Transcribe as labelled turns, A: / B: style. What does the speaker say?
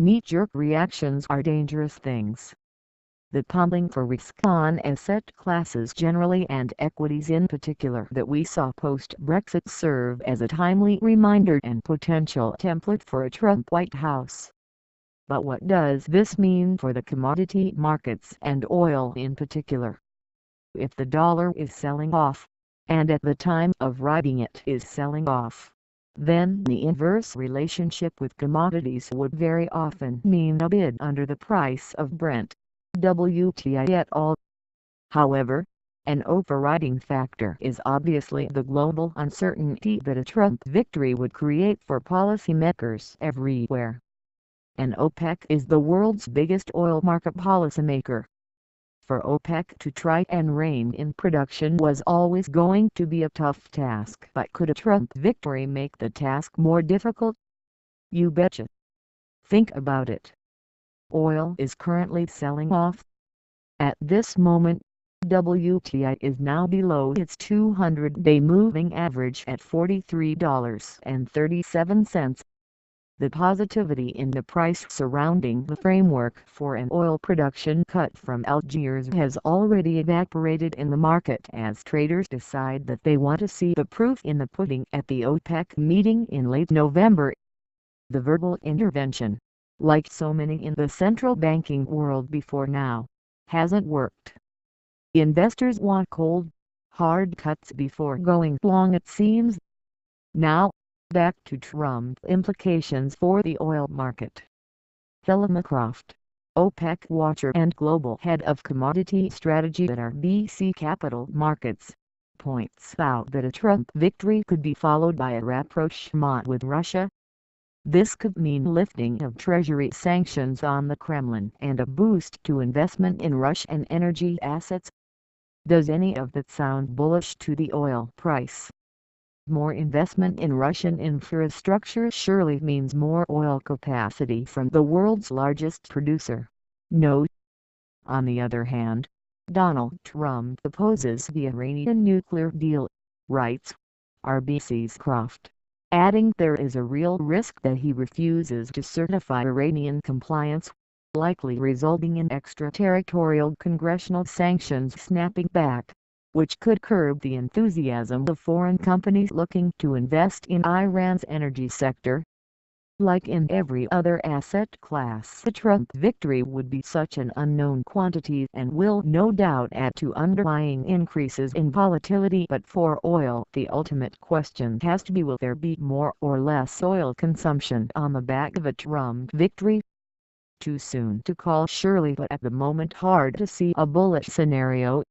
A: Knee-jerk reactions are dangerous things. The pummeling for risk-on asset classes generally and equities in particular that we saw post-Brexit serve as a timely reminder and potential template for a Trump White House. But what does this mean for the commodity markets and oil in particular? If the dollar is selling off, and at the time of writing it is selling off, then the inverse relationship with commodities would very often mean a bid under the price of Brent, WTI et al. However, an overriding factor is obviously the global uncertainty that a Trump victory would create for policymakers everywhere. And OPEC is the world's biggest oil market policymaker. For OPEC to try and rein in production was always going to be a tough task, but could a Trump victory make the task more difficult? You betcha. Think about it. Oil is currently selling off. At this moment, WTI is now below its 200-day moving average at $43.37. The positivity in the price surrounding the framework for an oil production cut from Algiers has already evaporated in the market as traders decide that they want to see the proof in the pudding at the OPEC meeting in late November. The verbal intervention, like so many in the central banking world before now, hasn't worked. Investors want cold, hard cuts before going long, it seems. Now, back to Trump implications for the oil market. Helena Croft, OPEC watcher and global head of commodity strategy at RBC Capital Markets, points out that a Trump victory could be followed by a rapprochement with Russia. This could mean lifting of Treasury sanctions on the Kremlin and a boost to investment in Russian energy assets. Does any of that sound bullish to the oil price? More investment in Russian infrastructure surely means more oil capacity from the world's largest producer. No. On the other hand, Donald Trump opposes the Iranian nuclear deal, writes RBC's Croft, adding there is a real risk that he refuses to certify Iranian compliance, likely resulting in extraterritorial congressional sanctions snapping back, which could curb the enthusiasm of foreign companies looking to invest in Iran's energy sector. Like in every other asset class, the Trump victory would be such an unknown quantity and will no doubt add to underlying increases in volatility. But for oil, the ultimate question has to be, will there be more or less oil consumption on the back of a Trump victory? Too soon to call surely, but at the moment hard to see a bullish scenario.